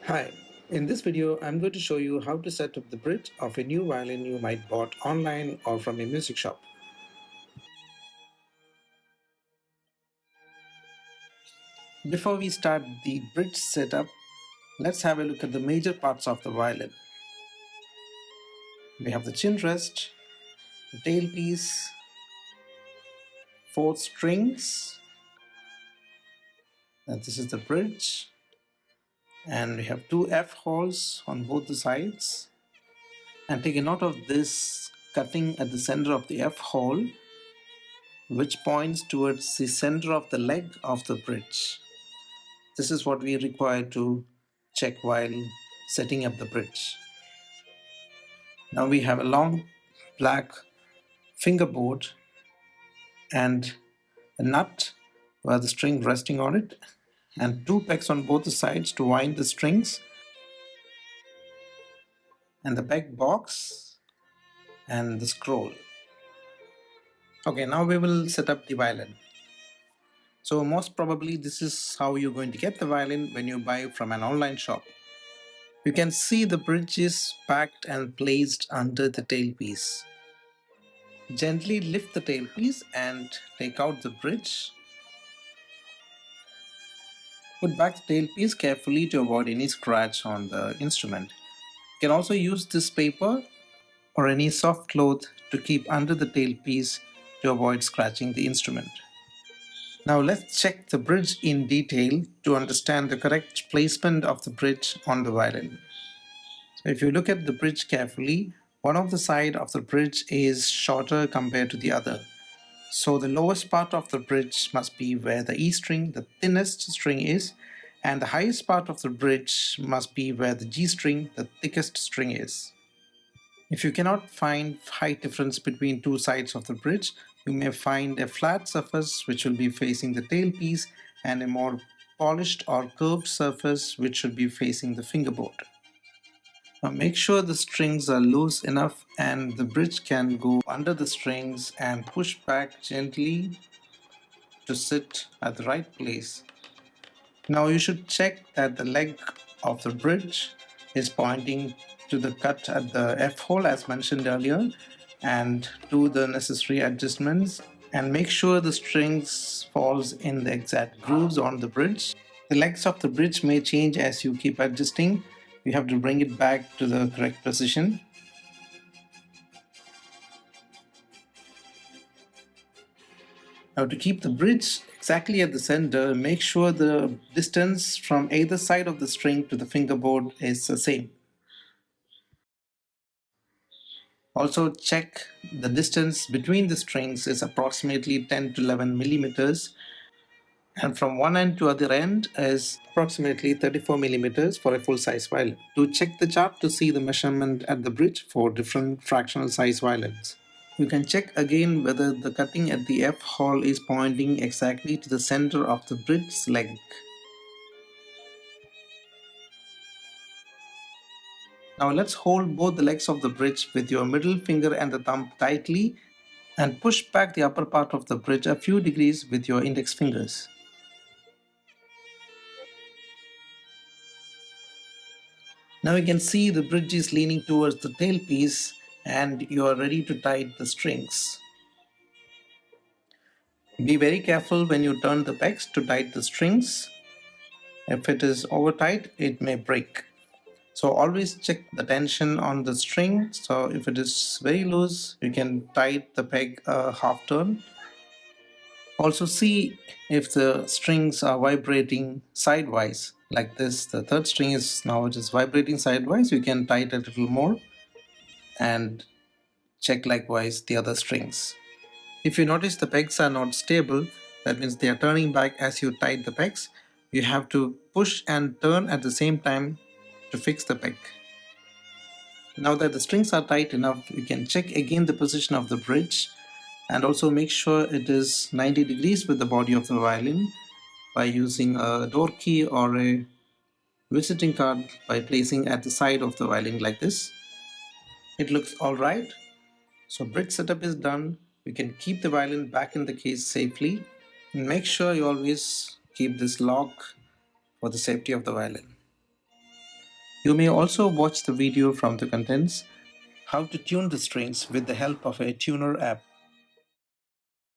Hi, in this video I'm going to show you how to set up the bridge of a new violin you might bought online or from a music shop. Before we start the bridge setup, let's have a look at the major parts of the violin. We have the chin rest, the tailpiece, four strings, and this is the bridge, and we have two F holes on both the sides. And take a note of this cutting at the center of the F hole, which points towards the center of the leg of the bridge. This is what we require to check while setting up the bridge. Now we have a long black fingerboard and a nut where the string resting on it, and two pegs on both the sides to wind the strings, and the peg box and the scroll. Okay, now we will set up the violin. So most probably this is how you're going to get the violin when you buy from an online shop. You can see the bridge is packed and placed under the tailpiece. Gently lift the tailpiece and take out the bridge. Put back the tailpiece carefully to avoid any scratch on the instrument. You can also use this paper or any soft cloth to keep under the tailpiece to avoid scratching the instrument. Now let's check the bridge in detail to understand the correct placement of the bridge on the violin. So if you look at the bridge carefully, one of the side of the bridge is shorter compared to the other. So the lowest part of the bridge must be where the E string, the thinnest string is, and the highest part of the bridge must be where the G string, the thickest string is. If you cannot find height difference between two sides of the bridge, you may find a flat surface which will be facing the tailpiece and a more polished or curved surface which should be facing the fingerboard. Now make sure the strings are loose enough and the bridge can go under the strings and push back gently to sit at the right place. Now you should check that the leg of the bridge is pointing to the cut at the F hole as mentioned earlier, and do the necessary adjustments and make sure the strings falls in the exact grooves on the bridge. The legs of the bridge may change as you keep adjusting. You have to bring it back to the correct position. Now to keep the bridge exactly at the center, make sure the distance from either side of the string to the fingerboard is the same. Also check the distance between the strings is approximately 10 to 11 millimeters, and from one end to other end is approximately 34 millimeters for a full size violin. To check the chart to see the measurement at the bridge for different fractional size violins. You can check again whether the cutting at the F hole is pointing exactly to the center of the bridge's leg. Now let's hold both the legs of the bridge with your middle finger and the thumb tightly and push back the upper part of the bridge a few degrees with your index fingers. Now you can see the bridge is leaning towards the tailpiece and you are ready to tighten the strings. Be very careful when you turn the pegs to tighten the strings. If it is over tight, it may break. So always check the tension on the string. So if it is very loose, you can tighten the peg a half turn. Also see if the strings are vibrating sidewise like this. The third string is now it is vibrating sidewise. You can tighten a little more and check likewise the other strings. If you notice the pegs are not stable, that means they are turning back as you tighten the pegs. You have to push and turn at the same time to fix the peg. Now that the strings are tight enough, you can check again the position of the bridge and also make sure it is 90 degrees with the body of the violin by using a door key or a visiting card by placing at the side of the violin like this. It looks alright. So bridge setup is done. You can keep the violin back in the case safely. And make sure you always keep this lock for the safety of the violin. You may also watch the video from the contents how to tune the strings with the help of a tuner app.